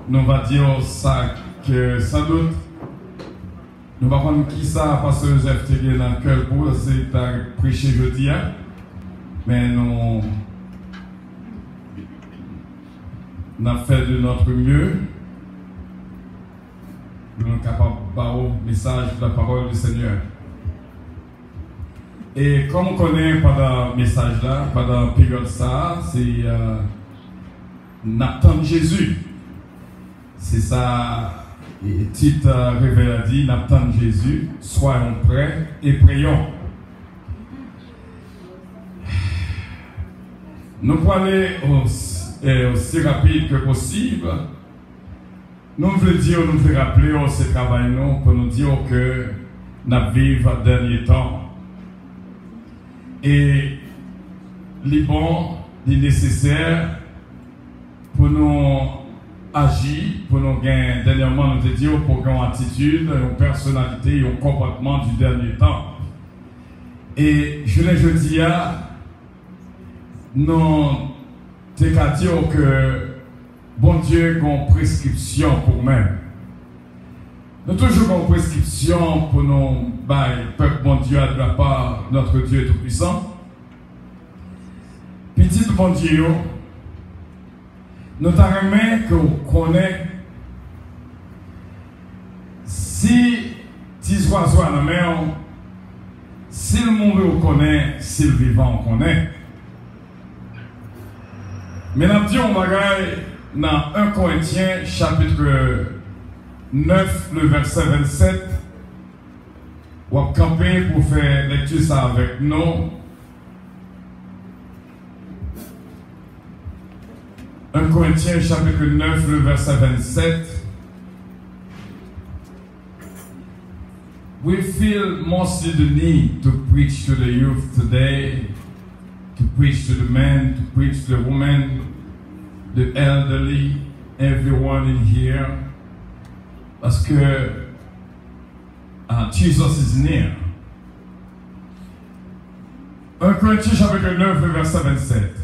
nous va dire ça que sans doute, nous ne savons pas qui ça, parce que Joseph Tegé dans le cœur pour c'est prêcher jeudi, mais nous avons fait de notre mieux pour nous capables de parler le message de la parole du Seigneur. Et comme on connaît pendant le message là, pendant la période ça, c'est n'attendre Jésus. C'est ça. Et titre révèle a dit, n'attendons Jésus, soyons prêts et prions. Nous pouvons aller aussi rapide que possible. Nous voulons dire, nous voulons rappeler ce travail pour nous dire que nous vivons dans dernier temps. Et les bons, les nécessaires pour nous agir, pour nous gagner, dernièrement, nous te dire pour gagner une attitude, une personnalité, un comportement du dernier temps. Et je le dis, nous te dire que bon Dieu a une prescription pour nous. Nous avons toujours une prescription pour nous, peuple bon Dieu, de la part de notre Dieu Tout-Puissant. Petit bon Dieu, nous avons que vous connaissez si les oiseaux à la mer, si le monde vous connaît, si le vivant vous connaît. Mais nous disons dans 1 Corinthiens chapitre 9, le verset 27, on va camper pour faire lecture ça avec nous. 1 Corinthiens chapitre 9, le verset 27. We feel mostly the need to preach to the youth today, to preach to the men, to preach to the women, the elderly, everyone in here. Parce que Jesus is near. 1 Corinthiens chapitre 9, le verset 27.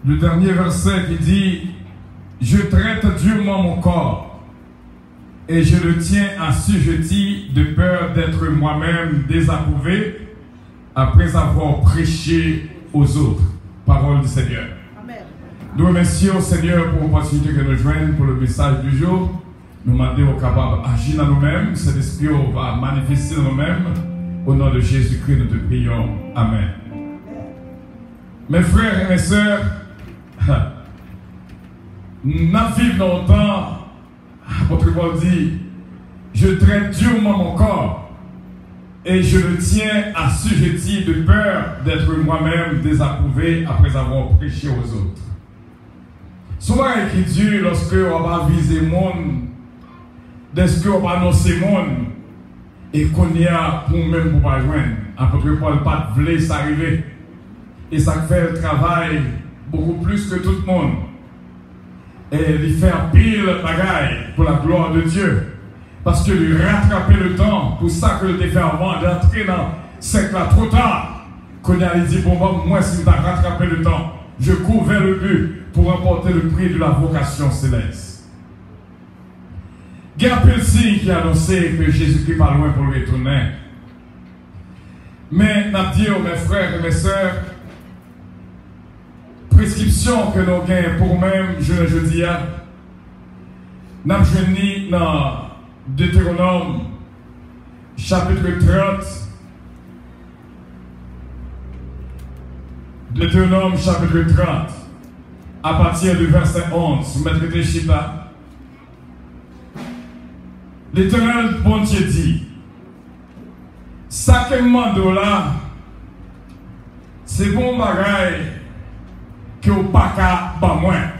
Le dernier verset qui dit « Je traite durement mon corps et je le tiens assujetti de peur d'être moi-même désapprouvé après avoir prêché aux autres. » Parole du Seigneur. Amen. Nous remercions au Seigneur pour l'opportunité que nous joignons pour le message du jour. Nous demandons aux capables d'agir dans nous-mêmes. Cet esprit va manifester dans nous-mêmes. Au nom de Jésus-Christ, nous te prions. Amen. Mes frères et mes sœurs, nous vivons dans le temps, votre Paul dit, je traite durement mon corps et je le tiens assujetti de peur d'être moi-même désapprouvé après avoir prêché aux autres. Souvent écrit lorsque on va viser le monde, dès qu'on va annoncer le monde, et qu'on y a pour même pour pas joindre, apôtre Paul pas voulait s'arriver. Et ça fait le travail beaucoup plus que tout le monde. Et lui faire pile bagaille pour la gloire de Dieu. Parce que lui rattraper le temps, pour ça que le fait avant d'entrer dans ce là trop tard. Qu'on a dit, bon, moi, si vous avez rattrapé le temps, je cours vers le but pour remporter le prix de la vocation céleste. Il y a un signe qui a annoncé que Jésus-Christ pas loin pour le retourner. Mais, n'a dit mes frères et mes sœurs, prescription que nous gagnons pour nous-mêmes, je dis, nous avons dans Deutéronome, chapitre 30. Deutéronome, chapitre 30, à partir du verset 11, vous mettrez des chipas. L'Éternel, bon Dieu, dit, sacrément de là, c'est bon bagaille que vous pas qu'à pas moins.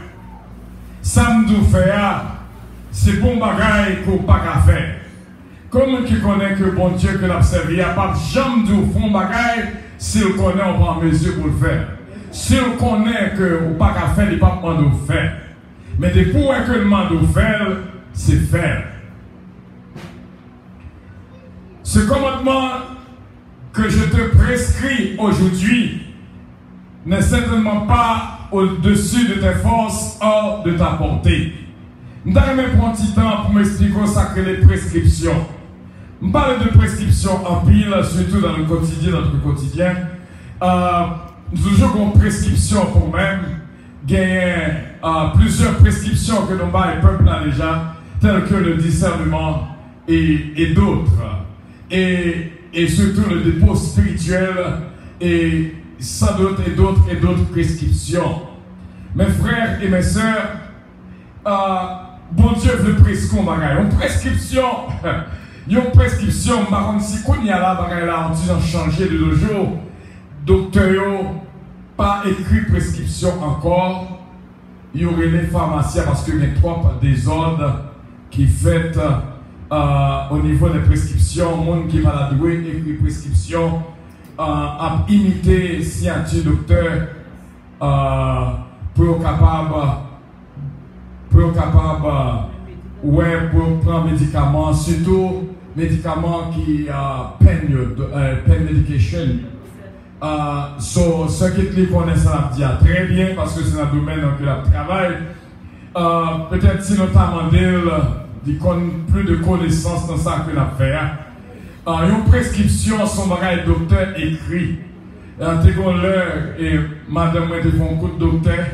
Samedi fait, c'est bon bagaille que vous pas qu'à faire. Comme qui connaît que bon Dieu que l'observe, il n'y a pas jamais de fond bagaille, s'il connaît, on prend mesure pour le faire. S'il connaît que vous pas qu'à faire, il n'y a pas de demande de faire. Mais depuis que le demande de faire, c'est faire. Ce commandement que je te prescris aujourd'hui n'est certainement pas au-dessus de tes forces, hors de ta portée. Je vais prendre un petit temps pour m'expliquer ça que les prescriptions. Je parle de prescriptions en pile, surtout dans le quotidien, notre quotidien. Toujours une prescription pour même. Gagner plusieurs prescriptions que nous avons peuple déjà, telles que le discernement et d'autres. Et surtout le dépôt spirituel et sans doute et d'autres prescriptions. Mes frères et mes sœurs, bon Dieu veut prescrire une prescription. Une prescription, par si qu'on y a là, on a changé de nos jours. Docteur, pas écrit prescription encore. Il y aurait les pharmaciens parce qu'il y a trop désordres qui fait au niveau des prescriptions. Monde qui va la douer, écrit prescription, à imiter si un docteur pour prendre médicaments, surtout médicaments qui pain medication. Ceux qui connaissent ça très bien parce que c'est un domaine dans lequel je travaille. Peut-être si notamment ils ont plus de connaissances dans ça que l'on fait. Une prescription, son bagage docteur écrit. Et madame a fait un coup de docteur.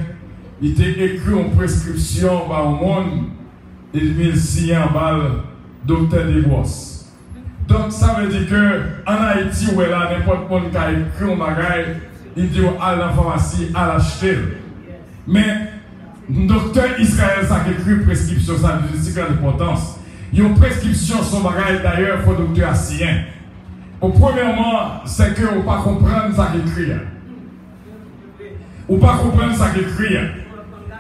Il était écrit une prescription au monde. Et il met signé en balle docteur Desbois. Donc ça veut dire que en Haïti, où là, n'importe qui a écrit un bagage, il dit à la pharmacie, à l'acheter. Mais le docteur Israël, ça a écrit une prescription, ça a une grande importance. Il y a une prescription, son bagage d'ailleurs, il faut docteur assien. Premièrement, c'est que vous ne pas comprendre ça écrit. Vous ne pas comprendre ça écrit.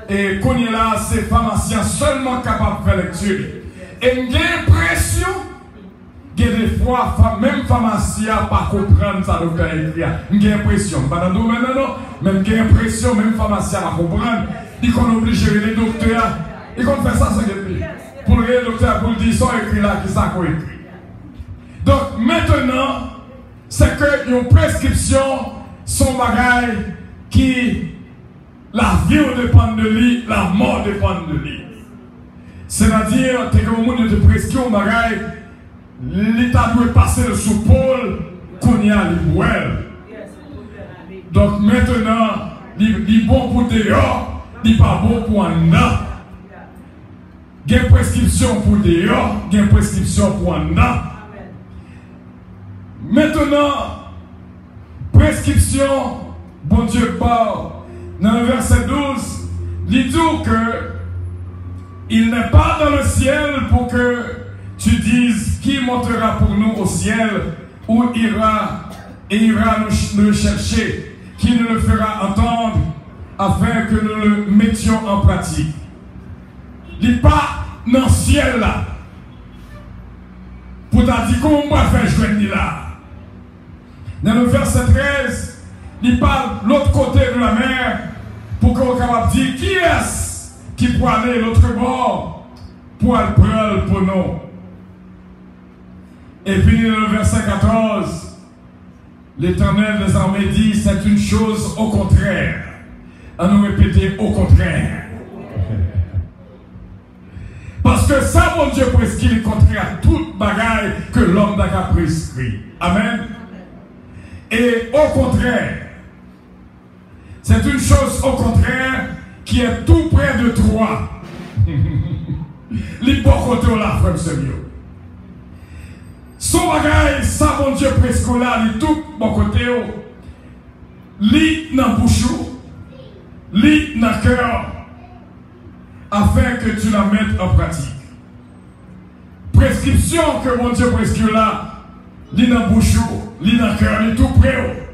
Et qu'on est là, ces pharmaciens seulement capables de faire lecture. Et j'ai l'impression que des fois, même pharmacien pas comprendre ça docteur écrit. J'ai l'impression, pas dans le domaine non, même j'ai l'impression même pharmacien pas comprendre. Ils sont obligés les docteurs, ils vont faire ça sans écrit. Pour les docteurs, pour le dire, ils sont écrits là, qui ça écrit. Donc maintenant, c'est que une prescription, son bagage qui la vie dépend de lui, la mort dépend de lui. C'est-à-dire que le monde te prescrit un bagage, l'État doit passer le sous-pôle qu'on y a l'ibouel. Donc maintenant, il est bon pour dehors, il n'est pas bon pour un an. Il y a une prescription pour dehors, il y a une prescription pour un an. Maintenant, prescription, bon Dieu parle. Dans le verset 12, il dit que il n'est pas dans le ciel pour que tu dises qui montera pour nous au ciel, où ira nous le chercher, qui nous le fera entendre, afin que nous le mettions en pratique. Il n'est pas dans le ciel là, pour t'as dit comment on va faire jouer là. Dans le verset 13, il parle de l'autre côté de la mer pour qu'on soit capable de dire qui est-ce qui pourrait aller de l'autre bord pour aller prendre pour nous. Et puis dans le verset 14, l'Éternel des armées dit c'est une chose au contraire. À nous répéter au contraire. Parce que ça, mon Dieu, prescrit le contraire à toute bagaille que l'homme n'a prescrit. Amen. Et au contraire, c'est une chose au contraire qui est tout près de toi. L'hypocrite là, frère sérieux. Son bagaille, ça, mon Dieu, presque là, il tout bon côté. Lit dans bouche, lit dans cœur, afin que tu la mettes en pratique. Prescription que mon Dieu prescrit là, lit dans bouche, lit dans cœur, lit tout près.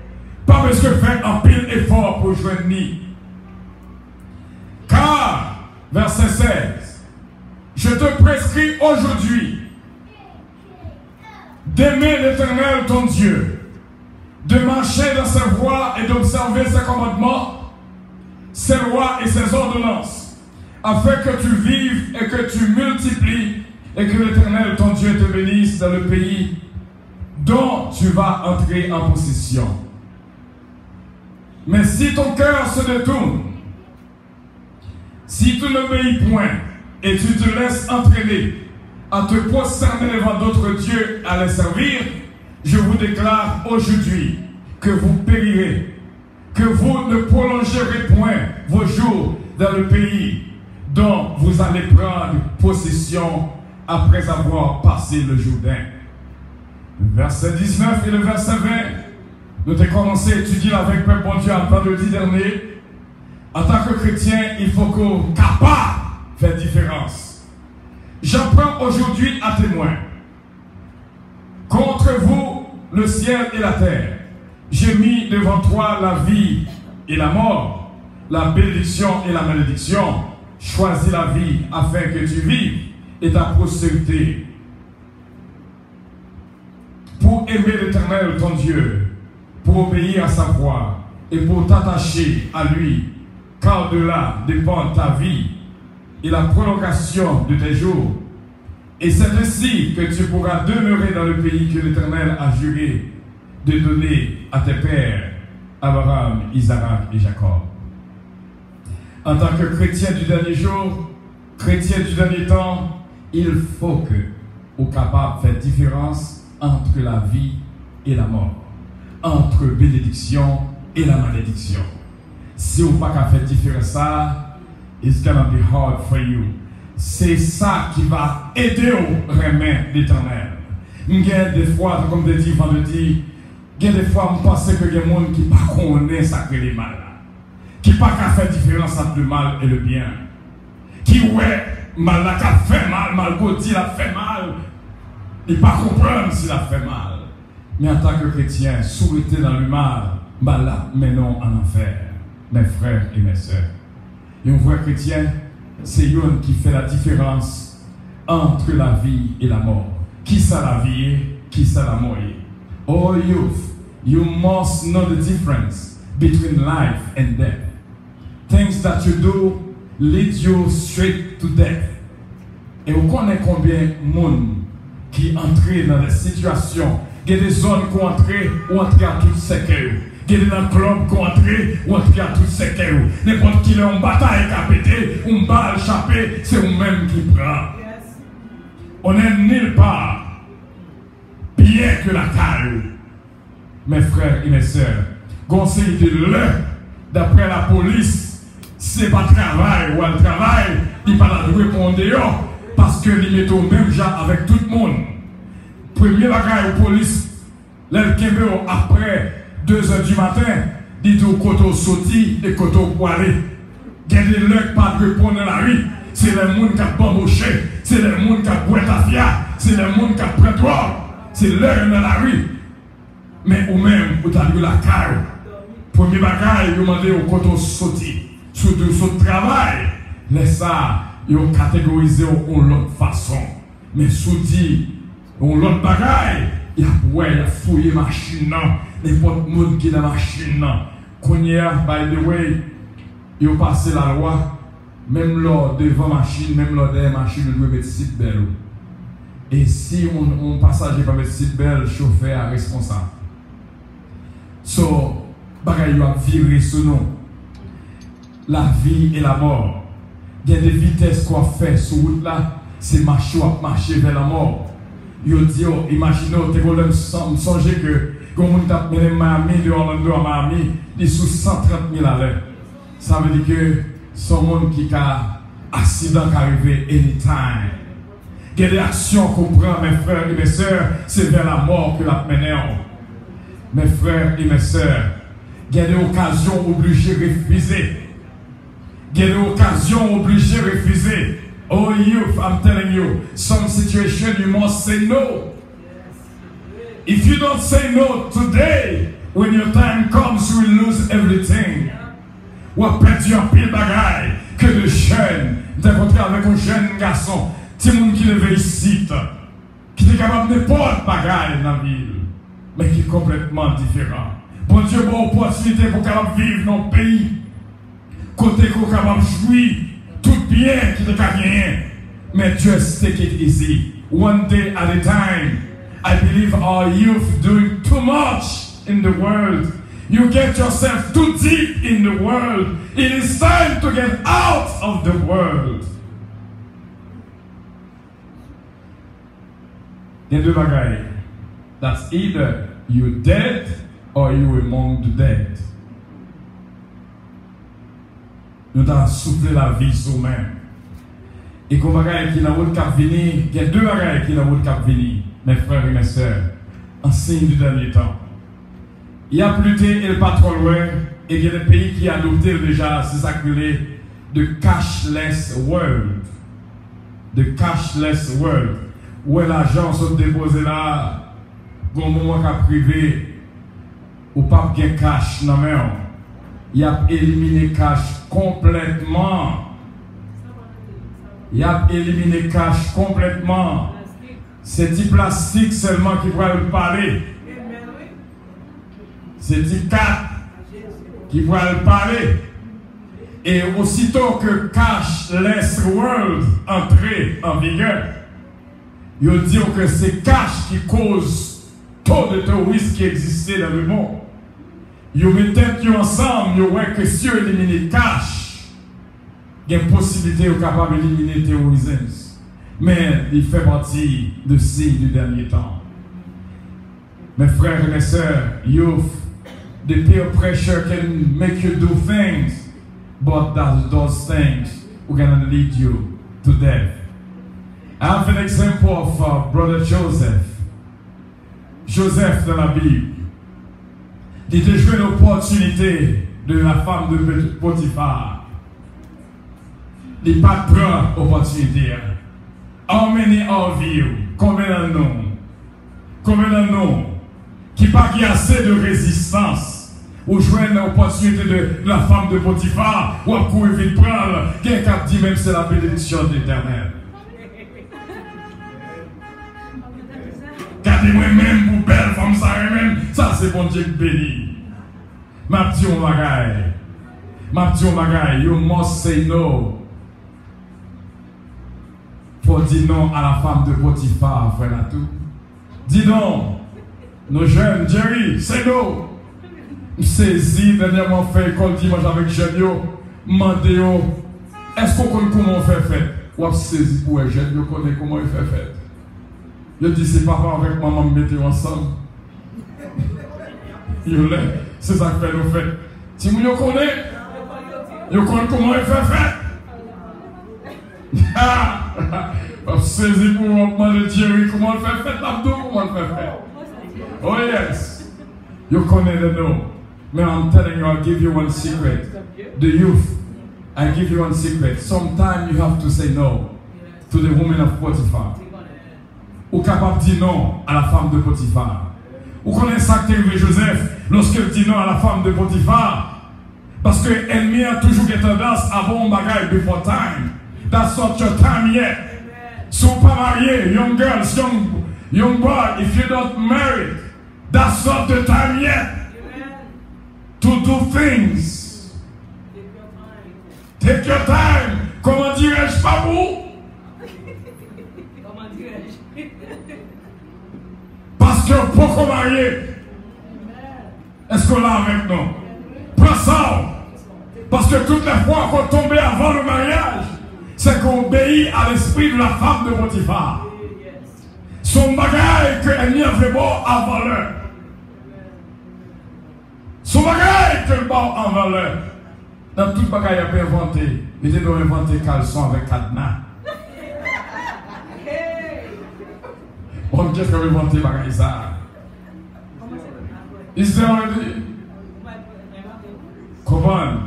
Pas besoin de faire un pile effort pour joindre ni. Car, verset 16, je te prescris aujourd'hui d'aimer l'Éternel ton Dieu, de marcher dans ses voies et d'observer ses commandements, ses lois et ses ordonnances, afin que tu vives et que tu multiplies et que l'Éternel ton Dieu te bénisse dans le pays dont tu vas entrer en possession. Mais si ton cœur se détourne, si tu n'obéis point et tu te laisses entraîner à te prosterner devant d'autres dieux à les servir, je vous déclare aujourd'hui que vous périrez, que vous ne prolongerez point vos jours dans le pays dont vous allez prendre possession après avoir passé le Jourdain. Le verset 19 et le verset 20, nous avons commencé à étudier avec Peuple bon Dieu en vendredi dernier. En tant que chrétien, il faut qu'on soit capable de faire différence. J'en prends aujourd'hui à témoin. Contre vous, le ciel et la terre, j'ai mis devant toi la vie et la mort, la bénédiction et la malédiction. Choisis la vie afin que tu vives et ta postérité. Pour aimer l'Éternel ton Dieu, pour obéir à sa voix et pour t'attacher à lui, car de là dépend ta vie et la prolongation de tes jours. Et c'est ainsi que tu pourras demeurer dans le pays que l'Éternel a juré de donner à tes pères, Abraham, Isaac et Jacob. En tant que chrétien du dernier jour, chrétien du dernier temps, il faut que vous soyez capable de faire différence entre la vie et la mort, entre bénédiction et la malédiction. Si vous n'avez pas faire différence ça, it's gonna be hard for you. C'est ça qui va aider au remettre l'Éternel. Des fois, comme je dis vendredi, des fois, je pense que il y a des gens qui ne connaissent pas le mal, qui ne pas faire différence entre le mal et le bien, qui ouais, mal là, qui a fait mal, mal côté, il a fait mal, il ne pas comprendre s'il a fait mal. Mais en tant que chrétien, souhaiter dans le mal, mal là, mais non en enfer, mes frères et mes sœurs. Et un vrai chrétien, c'est lui qui fait la différence entre la vie et la mort. Qui ça la vie, qui ça la mort. Oh youth, you must know the difference between life and death. Things that you do lead you straight to death. Et vous connaissez combien de monde qui entre dans des situations, il y a des zones qui entrent à toutes ces cœurs. Il y a des clubs qui entrent à toutes ces cœurs. N'importe qui est en bataille qui a pété, une balle échappée, c'est vous-même qui prend. On n'est nulle part bien que la caille. Mes frères et mes sœurs, conseil de l'heure, d'après la police, c'est pas travail ou un travail, il pas la répondre parce que il met au même genre avec tout le monde. Premier bagage aux police, l'elkembe après 2h du matin, dit au côté sauti et côté poilé. Il y a des gens qui pas répondre dans la rue, c'est les gens qui ont bamboché, c'est les gens qui ont boîte à fia, c'est les gens qui ont pris droit, c'est l'heure dans la rue. Mais ou même, vous avez la caille. Premier bagage, vous demandez au côté sauti. Sur le travail, laissez ça, ils ont catégorisé de l'autre façon. Mais sous dit, l'autre bagage, il y a fouillé la machine, n'importe monde qui est dans la machine. Quand il y a, by the way, ils ont passé la loi, même lors devant la machine, même lors derrière la machine, ils doivent mettre seatbelt. Et si on passager pas mettre seatbelt, le chauffeur est responsable. So, bagay yo a viré ce nom. La vie et la mort. Il y a des vitesses qu'on fait sur route là, c'est marcher vers la mort. Yo dit, imaginez, tu peux songer que quand on tape Miami de Orlando à Miami, il est sous 130 000 à l'heure. Ça veut dire que son monde qui a accident qui arrive anytime. Il y a des actions qu'on prend, mes frères et mes sœurs, c'est vers la mort que la menons. Mes frères et mes sœurs, il y a des occasions obligées de refuser. Il y a des occasions obligées de refuser. Oh youth, I'm telling you, some situation you must say no. If you don't say no today, when your time comes, you will lose everything. Ou à perdre un pile bagaille que de jeunes. J'ai rencontré avec un jeune garçon, c'est mon qui levait ici, qui est capable de n'importe bagaille dans la ville, mais qui est complètement différent. Bon Dieu, bonne opportunité pour capable vivre dans le pays, côté qu'on capable jouir, tout bien qui te gagne, mais just take it easy, one day at a time. I believe our youth doing too much in the world. You get yourself too deep in the world. It is time to get out of the world. Il y a deux bagailles. That's either you're dead or you're among the dead. Nous avons soufflé la vie sur nous-mêmes. Et qu'on bagaille qui n'a pas de cap venir, il y a deux bagailles qui n'a pas de cap venir, mes frères et mes sœurs, en signe du dernier temps. Il y a plus tard et pas trop loin, et il y a des pays qui ont adopté déjà ce sacré de cashless world. De cashless world. Où l'argent se déposé là, au moment qu'a privé, ou pas bien cash dans la main. Il a éliminé cash complètement. Il a éliminé cash complètement. C'est du plastique seulement qui pourrait le parler. C'est du 4 qui pourrait le parler. Et aussitôt que cashless world entrait en vigueur, il dit que c'est cash qui cause trop de terroristes qui existaient dans le monde. Ils mettent ensemble, ils voient que si on élimine cash, il y a une possibilité de capable d'éliminer le terrorisme. Mais il fait partie de signe du dernier temps. Mes frères et mes sœurs, youth, the peer pressure can make you do things, but those things are going to lead you to death. I have an example of brother Joseph. Joseph dans la Bible. Il a joué l'opportunité de la femme de Potiphar. Il n'a pas pris l'opportunité. How many of you, combien de nous, qui pas assez de résistance, ou jouer l'opportunité de la femme de Potiphar, ou à courir vite prendre, quelqu'un dit même c'est la bénédiction de l'Éternel. Regardez-moi même pour belle femme, ça c'est bon Dieu béni. Ma petite bagaille, you must say no. Faut dire non à la femme de Potiphar, frère Natou. Dis non. Nos jeunes, Jerry, c'est no. Saisi, dernièrement fait école dimanche avec jeunes, demandez, est-ce qu'on connaît comment on fait fête? Ou a saisi pour les jeunes, on connaît comment il fait fête. Je dis, c'est papa avec maman me mettez ensemble. C'est ça que fait nos fêtes. Si vous connaissez, vous connaissez comment il fait fête. Saisi pour demander Jerry comment il fait fête, Abdou comment il fait fête. Oh yes, you connaissez le nom. Mais I'm telling you, I'll give you one secret. The youth, I give you one secret. Sometimes you have to say no to the woman of Potiphar. Ou capable de dire non à la femme de Potiphar. Vous connaissez ça que arrivé Joseph lorsqu'il dit non à la femme de Potiphar? Parce que l'ennemi a toujours une tendance à avoir un bagage before time. That's not your time yet. Si vous pas marié, young girls, young boy, if you don't marry, that's not the time yet to do things. Take your time. Comment dirais-je pas vous? Parce que beaucoup mariés, est-ce qu'on l'a avec nous? Prends ça. Parce que toutes les fois qu'on tombait avant le mariage, c'est qu'on obéit à l'esprit de la femme de Potiphar. Son bagage que l'ennemi a fait bon avant l'heure. Son bagage que le bon avant l'heure. Dans tout bagage, il a pu inventer. Il était doit inventer caleçon avec cadenas. On qu'est-ce qu'on a inventé bagage ça? Is there already? Come on.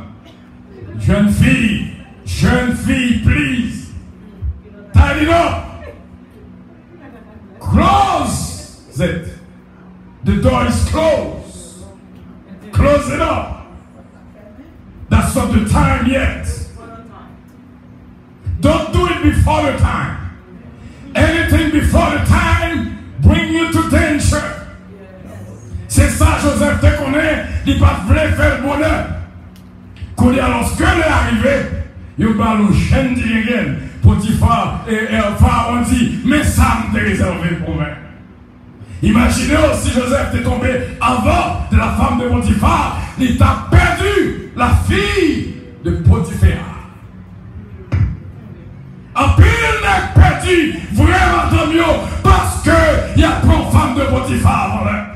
Jeune fille, please. Tidy it up. Close it. The door is closed. Close it up. That's not the time yet. Don't do it before the time. Anything before the time bring you to danger. C'est ça, Joseph te connaît, il ne va pas faire le bonheur. Quand lorsque elle est arrivée, il va le chaîne Potiphar et Pharaon dit, mais ça me réservé pour moi. Imaginez si Joseph était tombé avant de la femme de Potiphar, il t'a perdu la fille de Potiphar. En pile n'est perdu vraiment tant mieux parce qu'il y a pas une femme de Potiphar avant là.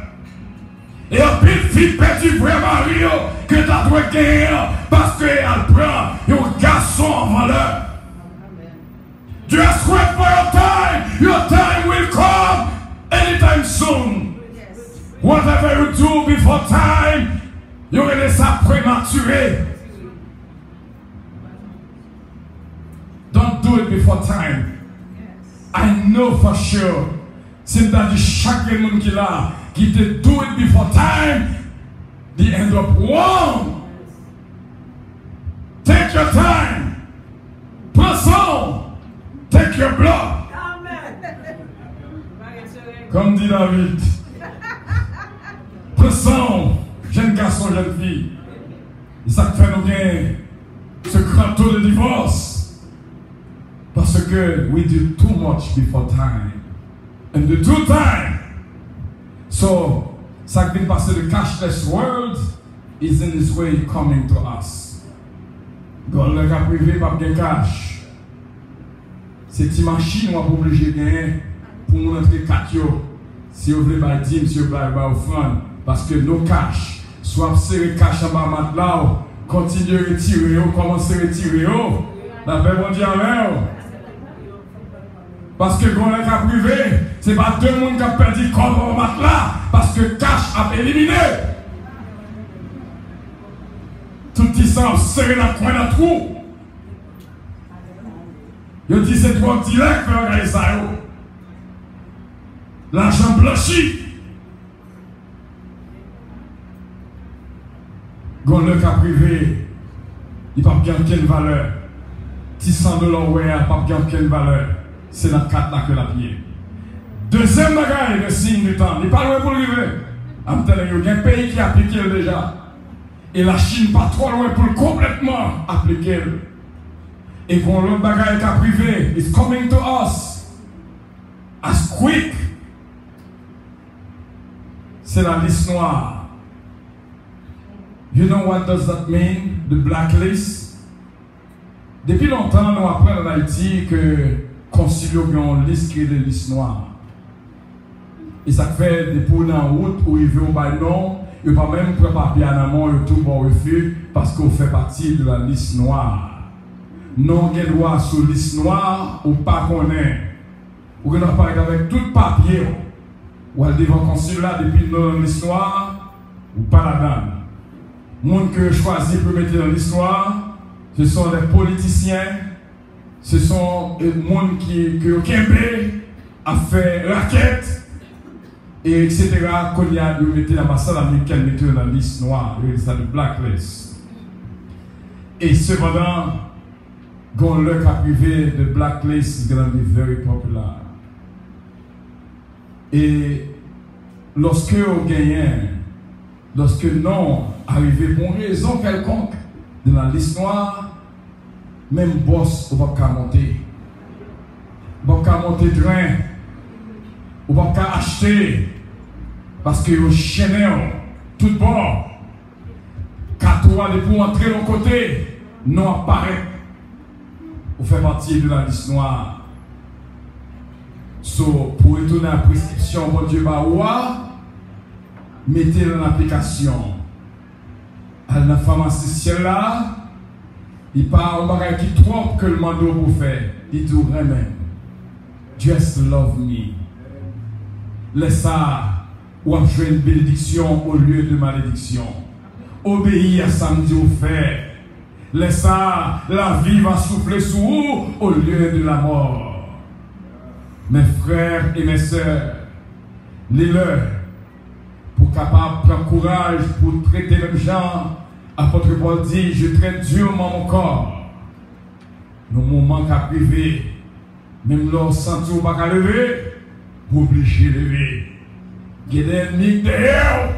Et en pile fille perdue vraiment Rio que tu as trouvé gagner parce qu'elle prend un garçon avant là. Just wait for your time. Your time will come anytime soon. Whatever you do before time, you will laisser prématuré. Don't do it before time. I know for sure. C'est dans chaque monde qui l'a, qui te do it before time, the end up wrong. Take your time. Prends son. Take your blood. Comme dit David. Prends jeune garçon, jeune fille. Et ça fait nous gagner ce grand taux de divorce. Parce que we do too much before time. And the due time. So, ça qui vient passer the cashless world is in this way coming to us. Dans le cas privé, pas de cash. C'est une machine qu'on est obligé de gagner pour nous entrer 4 jours. Si vous voulez pas dire, si vous voulez pas offrande, parce que nos cash, soit serrer cash en bas matelas, continuer à retirer, commencer à retirer, la paix bon Dieu avec. Parce que quand on est cas privé, ce n'est pas deux personnes qui ont perdu comme en matelas, parce que cash a éliminé. Tout petit sang serré dans le coin d'un trou. Je dis c'est trop direct pour organiser ça. L'argent blanchi. Quand le cas privé, il n'y a pas aucune valeur. $100 ouais, il n'y a pas aucune valeur. C'est dans 4 là que la pied. Deuxième bagaille, le signe du temps. Il n'est pas loin pour arriver. Il y a un pays qui applique déjà. Et la Chine pas trop loin pour complètement appliquer. Et pour l'autre bagaille qu'a privé, it's coming to us as quick. C'est la liste noire. You know what does that mean? The blacklist. Depuis longtemps, nous apprenons en Haïti que concilions une liste qui est de liste noire. Et ça fait des poules en route où ils vont par non, ils ne peuvent pas même prendre papier en amont, ils tout pour refus parce qu'on fait partie de la liste noire. Non, il y a droit sur la liste noire ou pas qu'on est. Ou qu'on a parlé avec tout papier. Ou elle devant consulat depuis dans l'histoire ou pas là-dedans. Les gens que je choisis pour mettre dans l'histoire, ce sont les politiciens, ce sont les gens qui ont a fait raquette, et etc. Qu'on y a de mettre l'ambassade américaine dans la liste noire, c'est la blacklist. Et cependant, quand le cas privé de blacklist is going to be very popular. Et lorsque on gagne, lorsque non arrivé pour une raison quelconque dans la liste noire, même boss, on ne peut pas monter. On ne peut pas monter train. On ne peut pas acheter. Parce que vous chaînez tout bord. Quand toi, pour entrer de l'autre côté, non apparaît. Vous faites partie de la liste noire. So, pour retourner à la prescription, mon Dieu, mettez-le en application. À la pharmacie là, il parle un bagage qui trompe que le manteau vous fait. Il dit vraiment, just love me. Laisse ça, ou jouer une bénédiction au lieu de malédiction. Obéis à samedi au fait. Laisse ça, la vie va souffler sous vous au lieu de la mort. Mes frères et mes sœurs, les-leur, pour capable prendre courage pour traiter les gens, apôtre Paul dit, je traite durement mon corps. Nos moments qu'à priver, même leur sentir pas qu'à lever, vous obligez de lever. Il y a des ennemis derrière,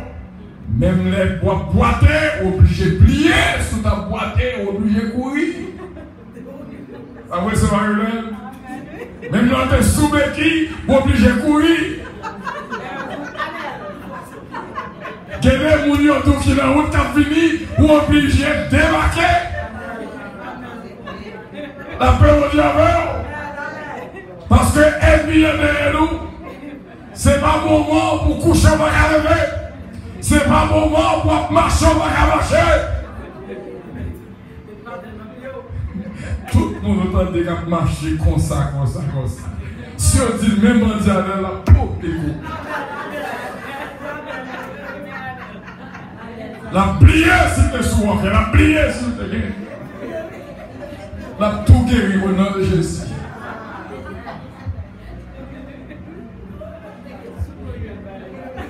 même les boîtés, obligés de plier, sous ta boîtée, obligés de courir. Ah oui, c'est vrai, même dans tes sous-béquilles, obligés de courir. tout qui est la route qui a fini, ou obligé de débarquer. La peur au diable. Parce que l'ennemi est derrière nous. Ce n'est pas le moment pour coucher, on va lever. Ce n'est pas le moment pour marcher, on va marcher. Tout le monde entend des gars marcher comme ça, comme ça, comme ça. Si on dit même on dit à la peau, écoute. La prière, s'il te souvent, la prière, s'il te plaît. La tout guéri au nom de Jésus.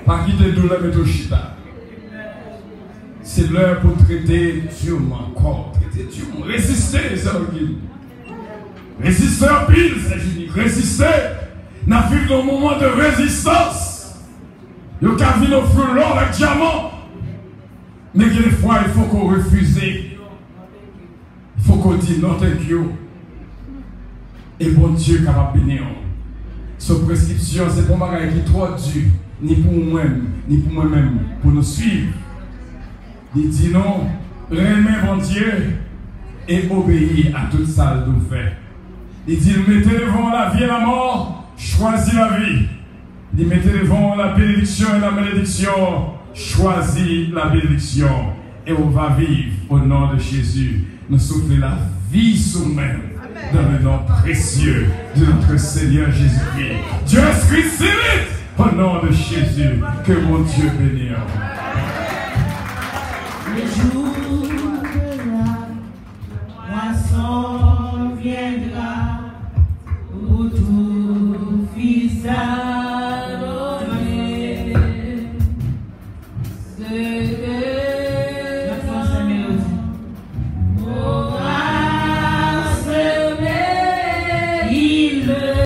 Pas quitter douleur, mais tout chita. C'est l'heure pour traiter Dieu encore. Traiter Dieu. Résister, c'est orgueil. Résister en pile, c'est unique. Résister. N'a vu dans moment de résistance. Il y a qu'à venir offrir l'or, le diamant. Mais des fois, il faut qu'on refuse. Il faut qu'on dise non, thank you. Et bon Dieu, capable de bénir. Sa prescription, c'est pour moi qui est trop dur. Ni pour moi-même, ni pour moi-même, pour nous suivre. Il dit non, remet mon Dieu et obéir à tout ça que nous faisons. Il dit, mettez devant la vie et la mort, choisis la vie. Il dit, mettez devant la bénédiction et la malédiction, choisis la bénédiction. Et on va vivre au nom de Jésus. Nous soufflons la vie sur nous-mêmes. Dans le nom précieux de notre Seigneur Jésus-Christ. Dieu est Christ, au nom de Jésus, que mon Dieu bénisse.